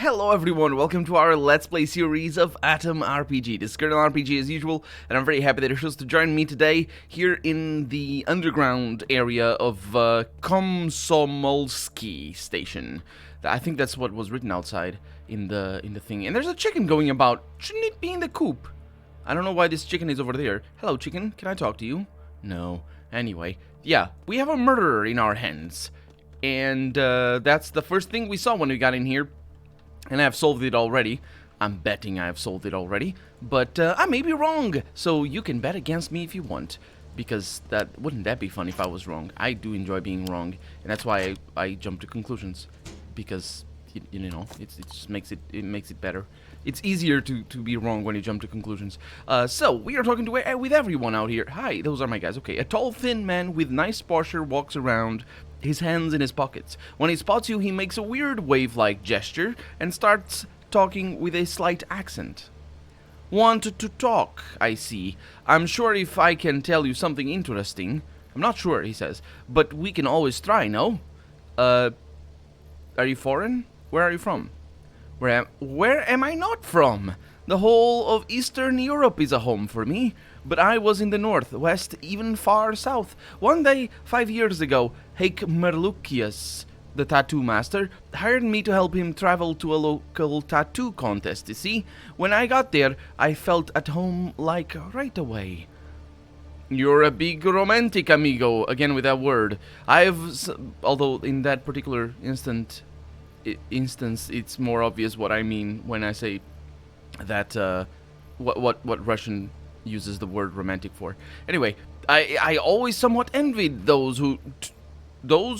Hello everyone, welcome to our Let's Play series of A.T.O.M RPG. This is Colonel RPG as usual, and I'm very happy that you're supposed to join me today here in the underground area of Komsomolski Station. I think that's what was written outside in the thing. And there's a chicken going about. Shouldn't it be in the coop? I don't know why this chicken is over there. Hello chicken, can I talk to you? No. Anyway, yeah, we have a murderer in our hands. And that's the first thing we saw when we got in here. And I have solved it already. I'm betting I have solved it already. But I may be wrong. So you can bet against me if you want. Because wouldn't that be fun if I was wrong? I do enjoy being wrong. And that's why I jump to conclusions. Because, you know, it just makes it better. It's easier to be wrong when you jump to conclusions. So, we are talking with everyone out here. Hi, those are my guys. Okay, a tall, thin man with nice posture walks around, his hands in his pockets. When he spots you, he makes a weird wave-like gesture and starts talking with a slight accent. Want to talk, I see. I'm sure if I can tell you something interesting. I'm not sure, he says, but we can always try, no? Are you foreign? Where are you from? Where am I not from? The whole of Eastern Europe is a home for me, but I was in the north, west, even far south. One day, 5 years ago, Hake Merlukius, the tattoo master, hired me to help him travel to a local tattoo contest, you see? When I got there, I felt at home like right away. You're a big romantic, amigo, again with that word. Although in that particular instance, it's more obvious what I mean when I say that what Russian uses the word romantic for. Anyway, I always somewhat envied those who wander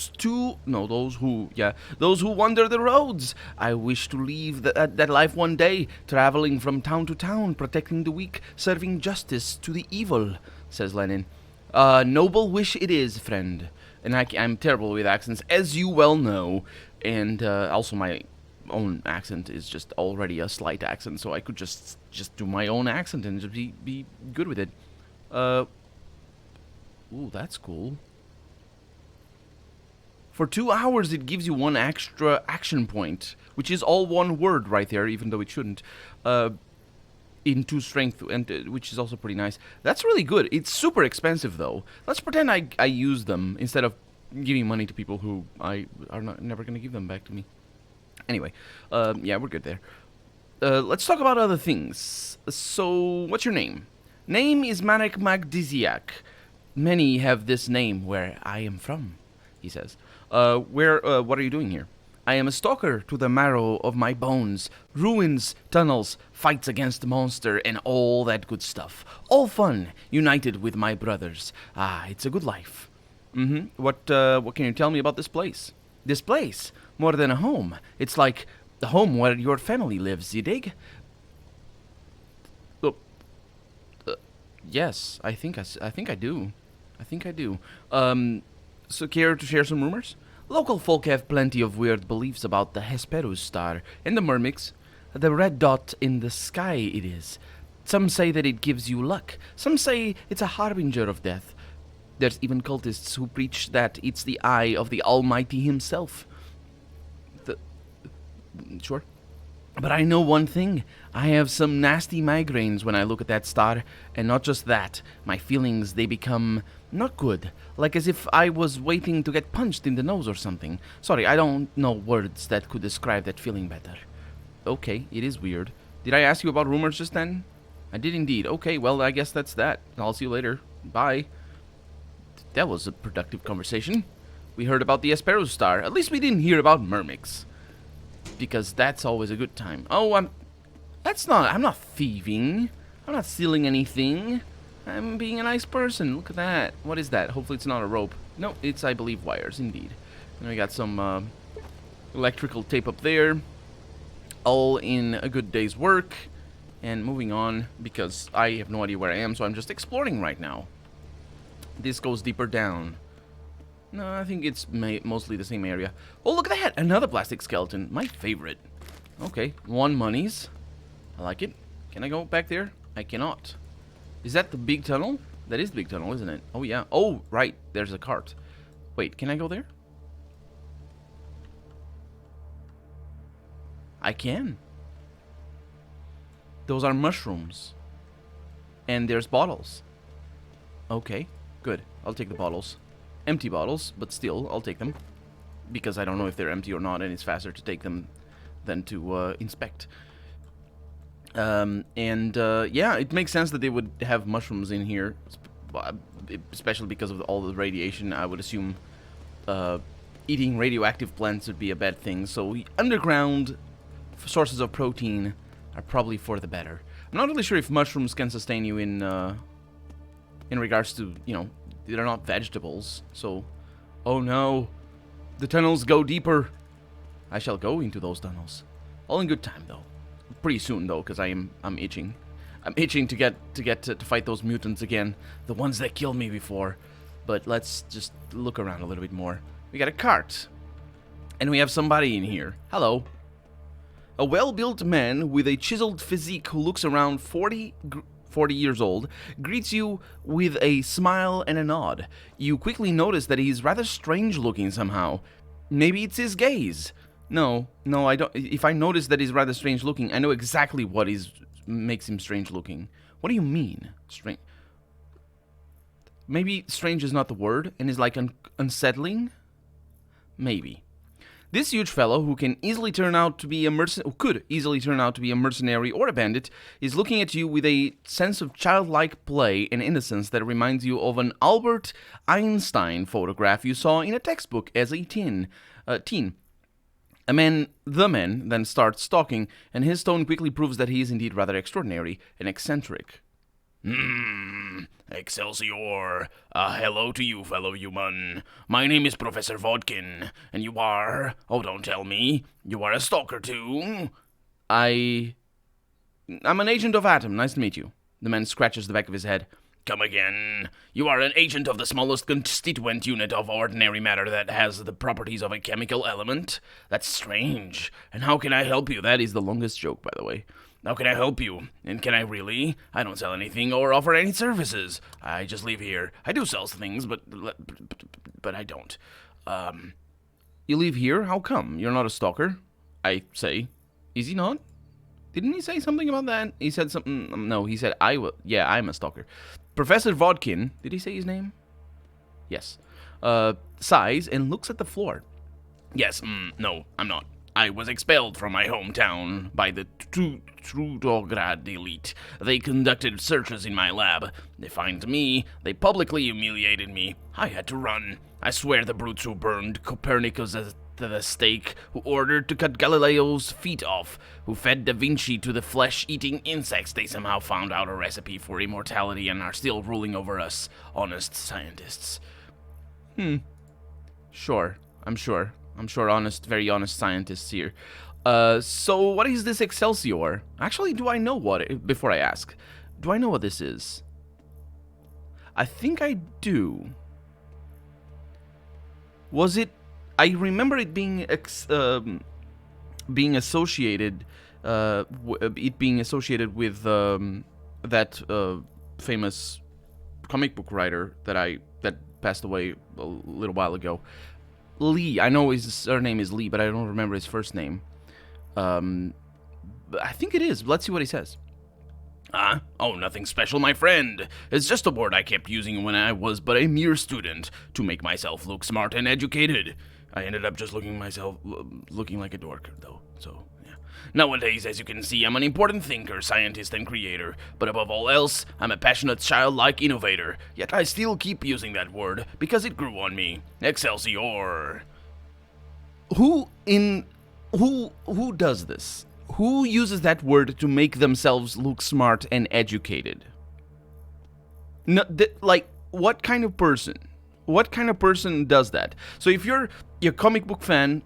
the roads. I wish to leave that life one day, traveling from town to town, protecting the weak, serving justice to the evil, says Lenin. Noble wish it is, friend. And I'm terrible with accents, as you well know. And also my own accent is just already a slight accent, so I could just do my own accent and just be good with it. Ooh, that's cool. For 2 hours, it gives you one extra action point, which is all one word right there, even though it shouldn't. Into strength, and which is also pretty nice. That's really good. It's super expensive, though. Let's pretend I use them instead of giving money to people who are never going to give them back to me. Anyway, yeah, we're good there. Let's talk about other things. So, what's your name? Name is Manek Magdisiak. Many have this name where I am from, he says. What are you doing here? I am a stalker to the marrow of my bones. Ruins, tunnels, fights against the monster, and all that good stuff. All fun, united with my brothers. Ah, it's a good life. What can you tell me about this place? This place? More than a home. It's like the home where your family lives, you dig? Yes, I think I do. So care to share some rumors? Local folk have plenty of weird beliefs about the Hesperus star and the Myrmix. The red dot in the sky it is. Some say that it gives you luck. Some say it's a harbinger of death. There's even cultists who preach that it's the eye of the Almighty himself. Sure. But I know one thing. I have some nasty migraines when I look at that star. And not just that. My feelings, they become not good. Like as if I was waiting to get punched in the nose or something. Sorry, I don't know words that could describe that feeling better. Okay, it is weird. Did I ask you about rumors just then? I did indeed. Okay, well, I guess that's that. I'll see you later. Bye. That was a productive conversation. We heard about the Hesperus star. At least we didn't hear about Myrmix. Because that's always a good time. Oh, I'm not thieving. I'm not stealing anything. I'm being a nice person. Look at that. What is that? Hopefully it's not a rope. No, it's, I believe, wires, indeed. And we got some electrical tape up there. All in a good day's work. And moving on, because I have no idea where I am, so I'm just exploring right now. This goes deeper down. No, I think it's mostly the same area. Oh, look at that! Another plastic skeleton. My favorite. Okay, 1 monies. I like it. Can I go back there? I cannot. Is that the big tunnel? That is the big tunnel, isn't it? Oh, yeah. Oh, right. There's a cart. Wait, can I go there? I can. Those are mushrooms. And there's bottles. Okay, good. I'll take the bottles. Empty bottles, but still, I'll take them. Because I don't know if they're empty or not, and it's faster to take them than to inspect. Yeah, it makes sense that they would have mushrooms in here, especially because of all the radiation. I would assume eating radioactive plants would be a bad thing, so underground sources of protein are probably for the better. I'm not really sure if mushrooms can sustain you in regards to, you know, they're not vegetables, so... Oh no! The tunnels go deeper! I shall go into those tunnels. All in good time, though. Pretty soon, though, because I'm itching. I'm itching to get to fight those mutants again. The ones that killed me before. But let's just look around a little bit more. We got a cart. And we have somebody in here. Hello. A well-built man with a chiseled physique who looks around 40 years old, greets you with a smile and a nod. You quickly notice that he's rather strange-looking somehow. Maybe it's his gaze. No, I don't. If I notice that he's rather strange-looking, I know exactly what makes him strange-looking. What do you mean, strange? Maybe strange is not the word, and is like unsettling? Maybe. This huge fellow, who could easily turn out to be a mercenary or a bandit, is looking at you with a sense of childlike play and innocence that reminds you of an Albert Einstein photograph you saw in a textbook as a teen. The man then starts talking, and his tone quickly proves that he is indeed rather extraordinary and eccentric. Excelsior. Hello to you, fellow human. My name is Professor Watkyn, and you are... Oh, don't tell me. You are a stalker, too? I'm an agent of ATOM. Nice to meet you. The man scratches the back of his head. Come again. You are an agent of the smallest constituent unit of ordinary matter that has the properties of a chemical element? That's strange. And how can I help you? That is the longest joke, by the way. How can I help you? And can I really? I don't sell anything or offer any services. I just live here. I do sell things, but I don't. You live here? How come? You're not a stalker? I say. Is he not? Didn't he say something about that? He said something... No, he said yeah, I'm a stalker. Professor Watkyn, did he say his name? Yes. Sighs and looks at the floor. Yes, no, I'm not. I was expelled from my hometown by the Trudograd elite. They conducted searches in my lab. They found me. They publicly humiliated me. I had to run. I swear the brutes who burned Copernicus to the stake, who ordered to cut Galileo's feet off, who fed Da Vinci to the flesh-eating insects, they somehow found out a recipe for immortality and are still ruling over us, honest scientists. Sure. I'm sure honest, very honest scientists here. So what is this Excelsior? Actually, do I know before I ask, do I know what this is? I think I do. Was it... I remember it being associated, with that famous comic book writer that passed away a little while ago. Lee. I know his surname is Lee, but I don't remember his first name. But I think it is. Let's see what he says. Oh, nothing special, my friend. It's just a word I kept using when I was but a mere student, to make myself look smart and educated. I ended up just looking like a dork, though, so, yeah. Nowadays, as you can see, I'm an important thinker, scientist, and creator, but above all else, I'm a passionate childlike innovator, yet I still keep using that word, because it grew on me. Excelsior! Who does this? Who uses that word to make themselves look smart and educated? No, what kind of person? What kind of person does that? So if you're a comic book fan,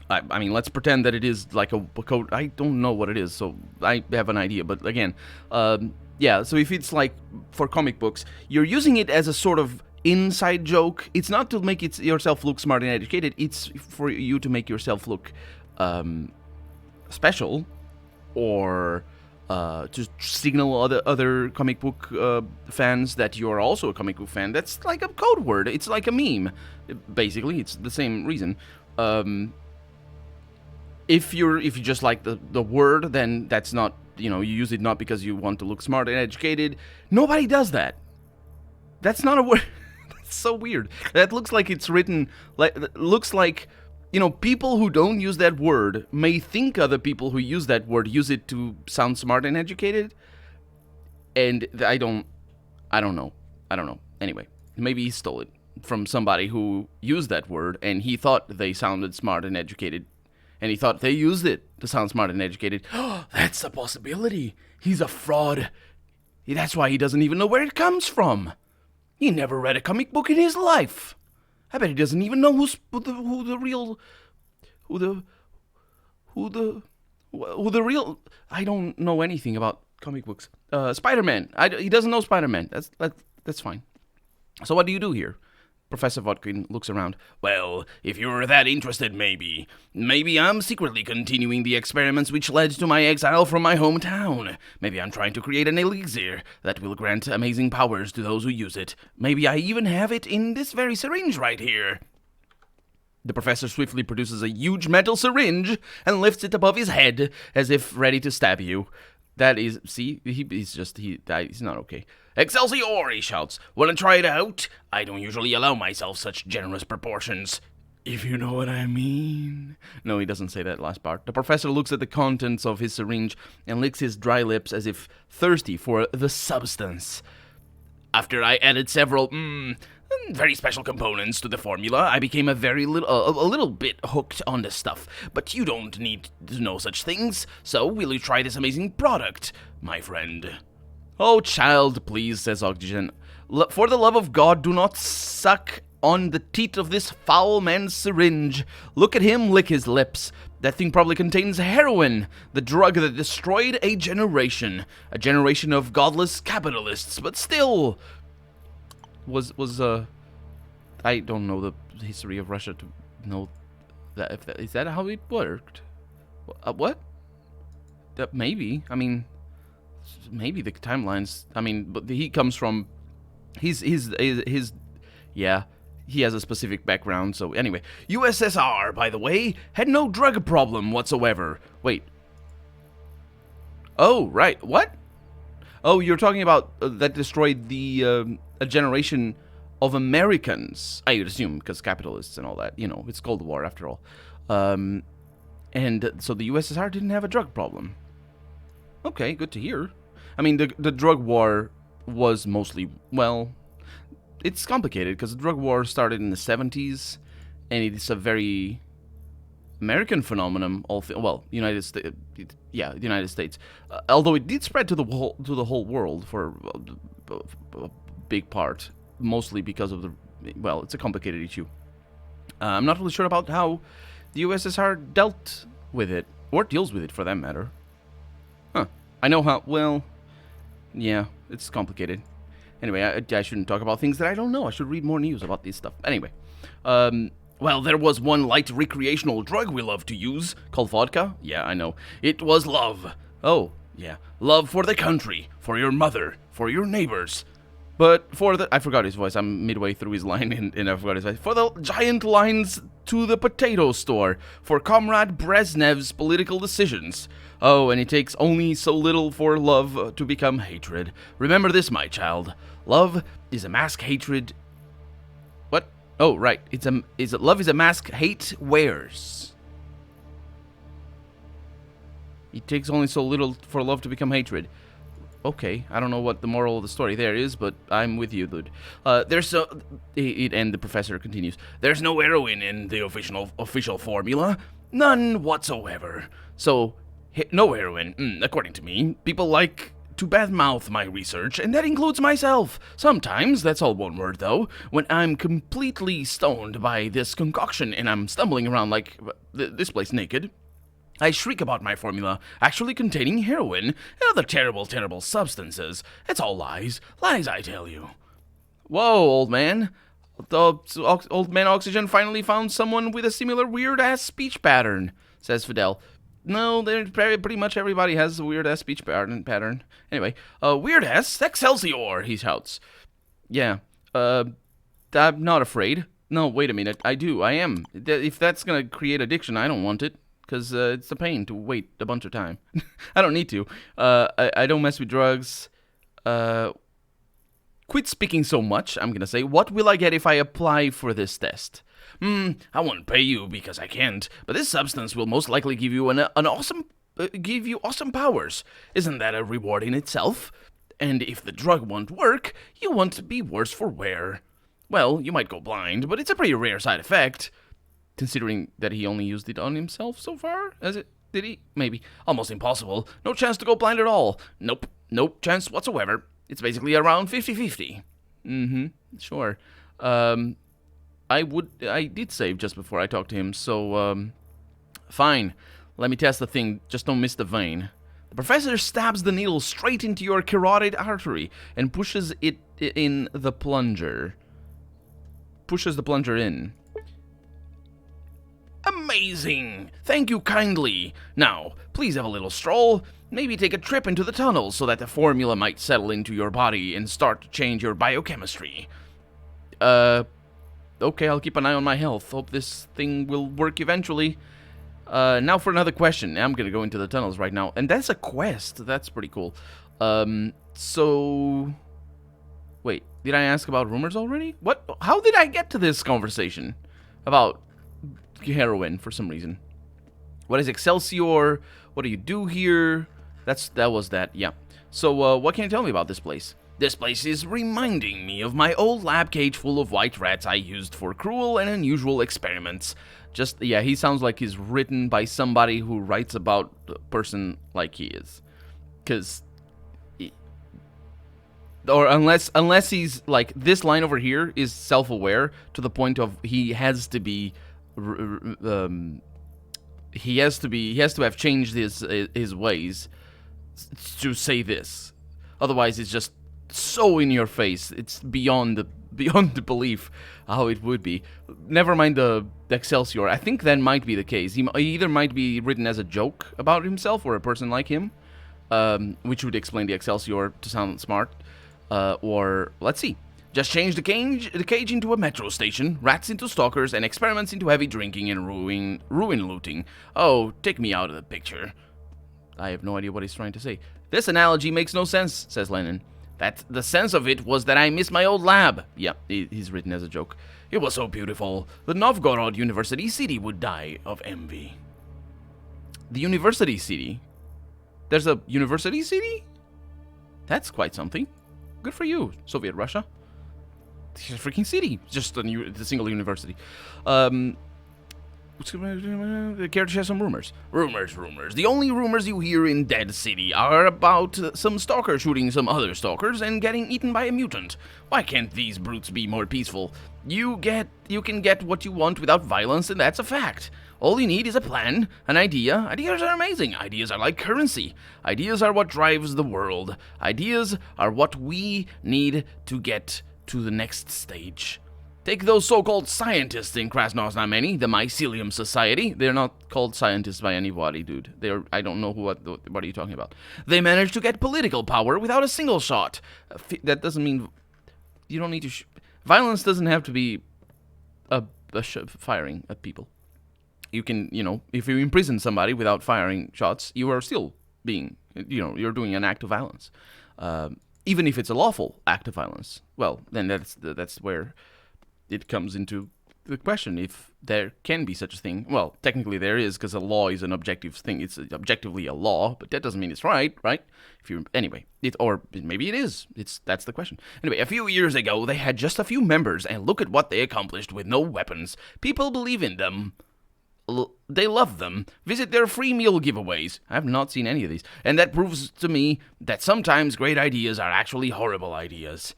I mean, let's pretend that it is like a code. I don't know what it is, so I have an idea. But again, yeah, so if it's like for comic books, you're using it as a sort of inside joke. It's not to make yourself look smart and educated. It's for you to make yourself look special, or to signal other comic book fans that you're also a comic book fan. That's like a code word. It's like a meme. Basically, it's the same reason. if you just like the word, then that's not, you use it not because you want to look smart and educated. Nobody does that. That's not a word. That's so weird. That looks like it's written looks like, people who don't use that word may think other people who use that word use it to sound smart and educated. And I don't know. Anyway, maybe he stole it from somebody who used that word and he thought they sounded smart and educated. And he thought they used it to sound smart and educated. That's a possibility. He's a fraud. That's why he doesn't even know where it comes from. He never read a comic book in his life. I bet he doesn't even know who the real. I don't know anything about comic books. Spider-Man. He doesn't know Spider-Man. That's fine. So what do you do here? Professor Watkyn looks around. Well, if you're that interested, maybe I'm secretly continuing the experiments which led to my exile from my hometown. Maybe I'm trying to create an elixir that will grant amazing powers to those who use it. Maybe I even have it in this very syringe right here. The professor swiftly produces a huge metal syringe and lifts it above his head as if ready to stab you. That is, see, he's not okay. Excelsior, he shouts. Wanna try it out? I don't usually allow myself such generous proportions. If you know what I mean. No, he doesn't say that last part. The professor looks at the contents of his syringe and licks his dry lips as if thirsty for the substance. After I added several, very special components to the formula, I became a little bit hooked on the stuff. But you don't need to know such things, so will you try this amazing product, my friend? Oh, child, please, says Oxygen. For the love of God, do not suck on the teat of this foul man's syringe. Look at him lick his lips. That thing probably contains heroin, the drug that destroyed a generation of godless capitalists, but still... I don't know the history of Russia to know that. Is that how it worked? What? Maybe. I mean, maybe the timelines. I mean, but he comes from. Yeah. He has a specific background. So anyway, USSR, by the way, had no drug problem whatsoever. Wait. Oh, right. What? Oh, you're talking about that destroyed a generation of Americans, I would assume, because capitalists and all that. It's Cold War after all. And so the USSR didn't have a drug problem. Okay, good to hear. I mean, the drug war was mostly, well, it's complicated because the drug war started in the 70s, and it's a very American phenomenon. United States. Yeah, the United States. Although it did spread to the whole world for a big part, mostly because of it's a complicated issue. I'm not really sure about how the USSR dealt with it, or deals with it for that matter. Huh. I know how, yeah, it's complicated. Anyway, I shouldn't talk about things that I don't know. I should read more news about this stuff. Anyway, there was one light recreational drug we love to use, called vodka. Yeah, I know. It was love. Oh, yeah. Love for the country, for your mother, for your neighbors. But I forgot his voice. I'm midway through his line and I forgot his voice. For the giant lines to the potato store, for Comrade Brezhnev's political decisions. Oh, and it takes only so little for love to become hatred. Remember this, my child. Love is a mask hatred... What? Oh, right. Love is a mask hate wears. It takes only so little for love to become hatred. Okay, I don't know what the moral of the story there is, but I'm with you, dude. And the professor continues. There's no heroin in the official formula, none whatsoever. So, no heroin, according to me. People like to badmouth my research, and that includes myself. Sometimes, that's all one word though, when I'm completely stoned by this concoction and I'm stumbling around like this place naked, I shriek about my formula actually containing heroin and other terrible, terrible substances. It's all lies. Lies, I tell you. Whoa, old man. The old man Oxygen finally found someone with a similar weird-ass speech pattern, says Fidel. No, pretty much everybody has a weird-ass speech pattern. Anyway, weird-ass Excelsior, he shouts. Yeah, I'm not afraid. No, wait a minute. I do. I am. If that's gonna create addiction, I don't want it. because it's a pain to wait a bunch of time. I don't need to. I don't mess with drugs. Quit speaking so much, I'm gonna say. What will I get if I apply for this test? I won't pay you because I can't, but this substance will most likely give you give you awesome powers. Isn't that a reward in itself? And if the drug won't work, you won't be worse for wear. Well, you might go blind, but it's a pretty rare side effect. Considering that he only used it on himself so far? Did he? Maybe. Almost impossible. No chance to go blind at all. Nope. No chance whatsoever. It's basically around 50-50. Sure. I did save just before I talked to him, so, fine. Let me test the thing, just don't miss the vein. The professor stabs the needle straight into your carotid artery and pushes it in the plunger. Pushes the plunger in. Amazing! Thank you kindly. Now, please have a little stroll. Maybe take a trip into the tunnels so that the formula might settle into your body and start to change your biochemistry. Okay, I'll keep an eye on my health. Hope this thing will work eventually. Now for another question. I'm gonna go into the tunnels right now. And that's a quest. That's pretty cool. So... Wait, did I ask about rumors already? What? How did I get to this conversation? About heroin, for some reason. What is Excelsior? What do you do here? That was that, yeah. So, what can you tell me about this place? This place is reminding me of my old lab cage full of white rats I used for cruel and unusual experiments. Yeah, he sounds like he's written by somebody who writes about a person like he is. Because... Or unless he's, like, this line over here is self-aware to the point of he has to be... He has to have changed his ways to say this. Otherwise, it's just so in your face. It's beyond the belief how it would be. Never mind the Excelsior. I think that might be the case. He either might be written as a joke about himself or a person like him, which would explain the Excelsior to sound smart. Or let's see. Just change the cage into a metro station, rats into stalkers, and experiments into heavy drinking and ruin looting. Oh, take me out of the picture. I have no idea what he's trying to say. This analogy makes no sense, says Lennon. That the sense of it was that I miss my old lab. Yeah, he's written as a joke. It was so beautiful. The Novgorod University City would die of envy. The University City? There's a University City? That's quite something. Good for you, Soviet Russia. It's a freaking city. Just a single university. Care to share some rumors? Rumors. The only rumors you hear in Dead City are about some stalker shooting some other stalkers and getting eaten by a mutant. Why can't these brutes be more peaceful? You can get what you want without violence, and that's a fact. All you need is a plan, an idea. Ideas are amazing. Ideas are like currency. Ideas are what drives the world. Ideas are what we need to get to the next stage. Take those so-called scientists in Krasnoznameni, the Mycelium Society. They're not called scientists by anybody, dude. I don't know what are you talking about. They managed to get political power without a single shot. That doesn't mean you don't need to... Violence doesn't have to be firing at people. You can, if you imprison somebody without firing shots, you are still being, you're doing an act of violence. Even if it's a lawful act of violence. Well, then that's where it comes into the question if there can be such a thing. Well, technically there is, because a law is an objective thing. It's objectively a law, but that doesn't mean it's right? Anyway, or maybe it is. That's the question. Anyway, a few years ago, they had just a few members, and look at what they accomplished with no weapons. People believe in them. They love them. Visit their free meal giveaways. I have not seen any of these. And that proves to me that sometimes great ideas are actually horrible ideas.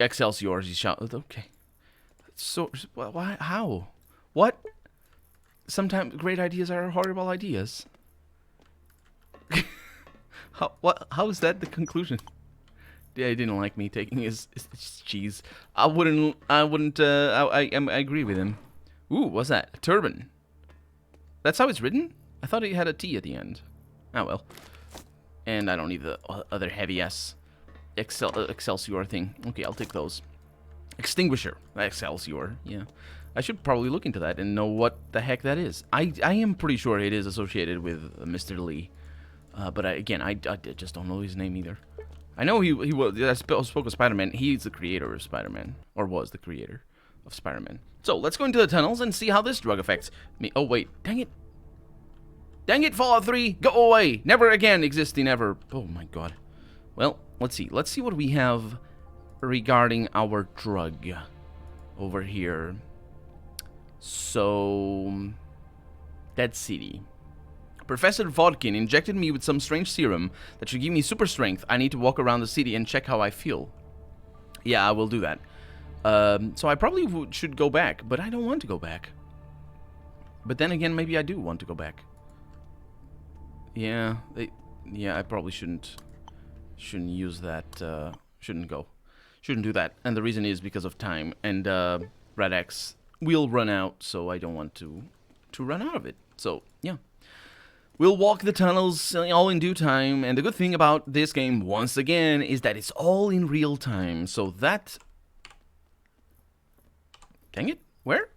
Excelsior, he shouted. Okay. So, why? How? What? Sometimes great ideas are horrible ideas. How is that the conclusion? Yeah, he didn't like me taking his cheese. I agree with him. Ooh, what's that? A turban. That's how it's written? I thought it had a T at the end. Oh, well. And I don't need the other heavy-ass Excelsior thing. Okay, I'll take those. Extinguisher. Excelsior, yeah. I should probably look into that and know what the heck that is. I am pretty sure it is associated with Mr. Lee. But I just don't know his name either. I know he was. I spoke of Spider-Man. He's the creator of Spider-Man, or was the creator of Spider-Man. So let's go into the tunnels and see how this drug affects me. Oh wait, dang it! Dang it, Fallout 3, go away! Never again existing ever. Oh my god. Well, let's see. Let's see what we have regarding our drug over here. So, Dead City. Professor Watkyn injected me with some strange serum that should give me super strength. I need to walk around the city and check how I feel. Yeah, I will do that. So I probably should go back, but I don't want to go back. But then again, maybe I do want to go back. Yeah, I probably shouldn't use that. Shouldn't do that. And the reason is because of time. And Red X will run out, so I don't want to run out of it. So yeah. We'll walk the tunnels all in due time, and the good thing about this game, once again, is that it's all in real time, so that... Dang it, where?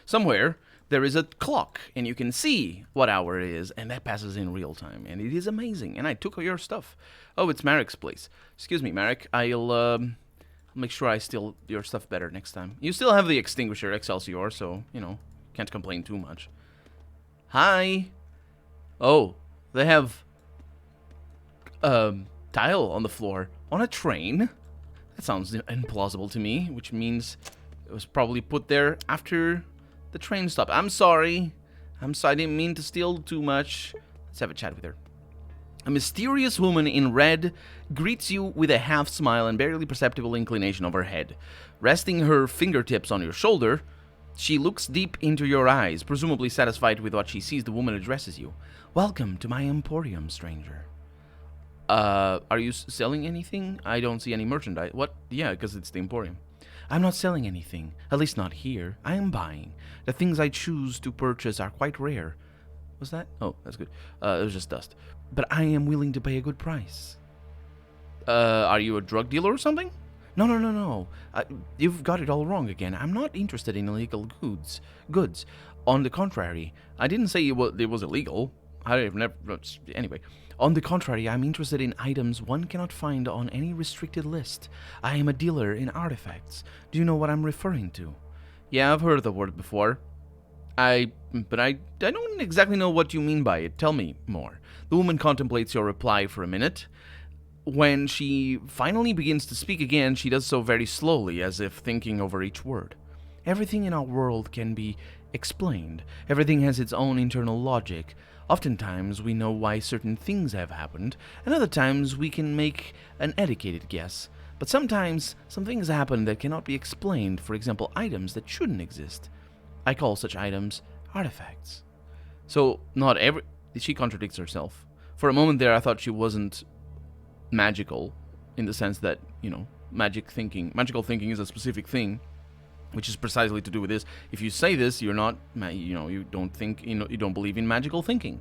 Somewhere, there is a clock, and you can see what hour it is, and that passes in real time, and it is amazing, and I took your stuff. Oh, it's Marek's place. Excuse me, Marek, I'll make sure I steal your stuff better next time. You still have the extinguisher, Excelsior, so, you know, can't complain too much. Hi. Oh, they have tile on the floor on a train. That sounds implausible to me, which means it was probably put there after the train stopped. I'm sorry. I didn't mean to steal too much. Let's have a chat with her. A mysterious woman in red greets you with a half smile and barely perceptible inclination of her head. Resting her fingertips on your shoulder, she looks deep into your eyes, presumably satisfied with what she sees. The woman addresses you. Welcome to my emporium, stranger. Are you selling anything? I don't see any merchandise. What? Yeah, because it's the emporium. I'm not selling anything, at least not here. I am buying. The things I choose to purchase are quite rare. Was that? Oh, that's good. It was just dust. But I am willing to pay a good price. Are you a drug dealer or something? No. You've got it all wrong again. I'm not interested in illegal goods. On the contrary, I didn't say it was illegal. I've never... Anyway. On the contrary, I'm interested in items one cannot find on any restricted list. I am a dealer in artifacts. Do you know what I'm referring to? Yeah, I've heard the word before. But I don't exactly know what you mean by it. Tell me more. The woman contemplates your reply for a minute. When she finally begins to speak again, she does so very slowly, as if thinking over each word. Everything in our world can be explained. Everything has its own internal logic. Oftentimes, we know why certain things have happened, and other times we can make an educated guess. But sometimes, some things happen that cannot be explained, for example, items that shouldn't exist. I call such items artifacts. So, not every... She contradicts herself. For a moment there, I thought she wasn't magical, in the sense that, you know, magical thinking is a specific thing, which is precisely to do with this. If you say this, you're not, you don't believe in magical thinking.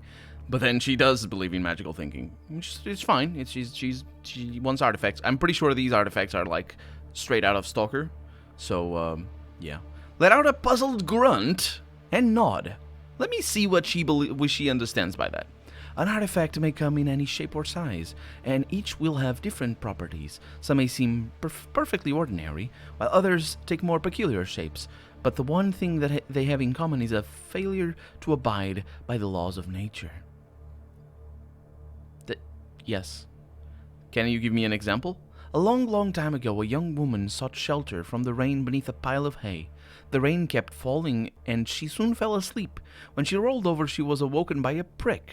But then she does believe in magical thinking, which is fine. She wants artifacts. I'm pretty sure these artifacts are like straight out of Stalker. So yeah. Let out a puzzled grunt and nod. Let me see what she understands by that. An artifact may come in any shape or size, and each will have different properties. Some may seem perfectly ordinary, while others take more peculiar shapes. But the one thing that they have in common is a failure to abide by the laws of nature. Yes. Can you give me an example? A long time ago, a young woman sought shelter from the rain beneath a pile of hay. The rain kept falling, and she soon fell asleep. When she rolled over, she was awoken by a prick.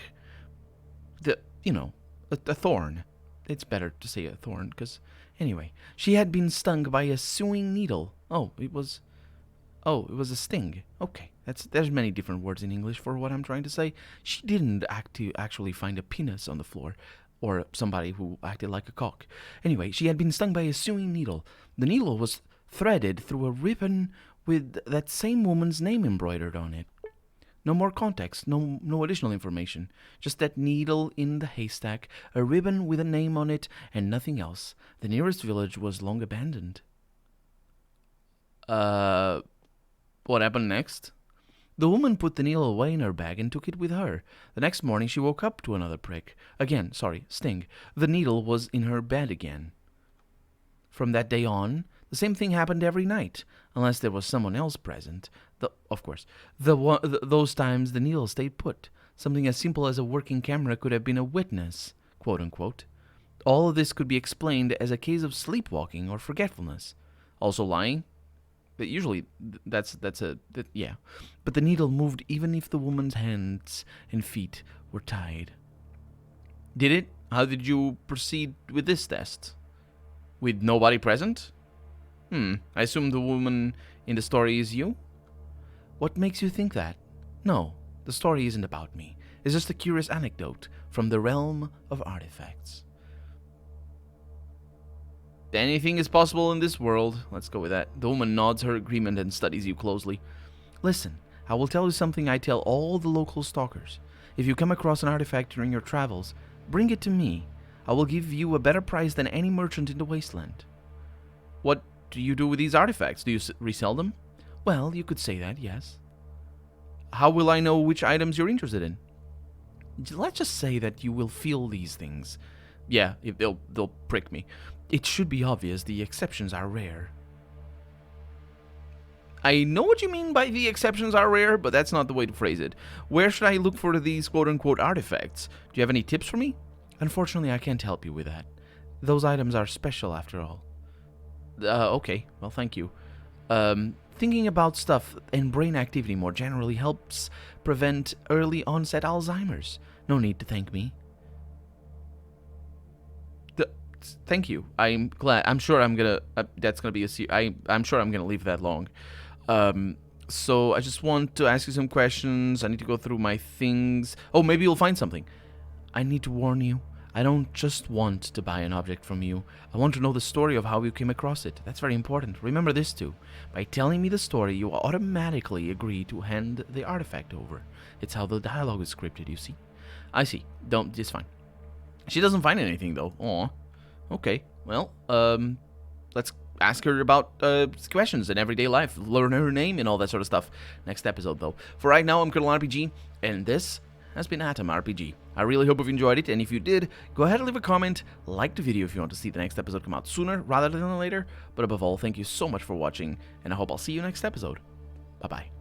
A thorn. It's better to say a thorn, because, anyway, she had been stung by a sewing needle. It was a sting. Okay, there's many different words in English for what I'm trying to say. She didn't actually find a penis on the floor, or somebody who acted like a cock. Anyway, she had been stung by a sewing needle. The needle was threaded through a ribbon with that same woman's name embroidered on it. No more context, no additional information. Just that needle in the haystack, a ribbon with a name on it, and nothing else. The nearest village was long abandoned. What happened next? The woman put the needle away in her bag and took it with her. The next morning she woke up to another prick. Sting. The needle was in her bed again. From that day on, the same thing happened every night, unless there was someone else present. Those times the needle stayed put. Something as simple as a working camera could have been a witness, quote unquote. All of this could be explained as a case of sleepwalking or forgetfulness. Also lying? But usually, yeah. But the needle moved even if the woman's hands and feet were tied. Did it? How did you proceed with this test? With nobody present? I assume the woman in the story is you? What makes you think that? No, the story isn't about me. It's just a curious anecdote from the realm of artifacts. Anything is possible in this world. Let's go with that. The woman nods her agreement and studies you closely. Listen, I will tell you something I tell all the local stalkers. If you come across an artifact during your travels, bring it to me. I will give you a better price than any merchant in the wasteland. What do you do with these artifacts? Do you resell them? Well, you could say that, yes. How will I know which items you're interested in? Let's just say that you will feel these things. Yeah, they'll prick me. It should be obvious the exceptions are rare. I know what you mean by the exceptions are rare, but that's not the way to phrase it. Where should I look for these quote-unquote artifacts? Do you have any tips for me? Unfortunately, I can't help you with that. Those items are special after all. Okay, well, thank you. Thinking about stuff and brain activity more generally helps prevent early onset Alzheimer's. No need to thank me. Thank you. I'm glad. I'm sure I'm gonna. That's gonna be I'm sure I'm gonna leave that long. So I just want to ask you some questions. I need to go through my things. Oh, maybe you'll find something. I need to warn you. I don't just want to buy an object from you. I want to know the story of how you came across it. That's very important. Remember this too. By telling me the story, you automatically agree to hand the artifact over. It's how the dialogue is scripted, you see. I see. It's fine. She doesn't find anything though. Aw. Okay. Well, let's ask her about questions in everyday life. Learn her name and all that sort of stuff. Next episode though. For right now, I'm Colonel RPG, and this has been Atom RPG. I really hope you've enjoyed it, and if you did, go ahead and leave a comment, like the video if you want to see the next episode come out sooner rather than later, but above all, thank you so much for watching, and I hope I'll see you next episode. Bye-bye.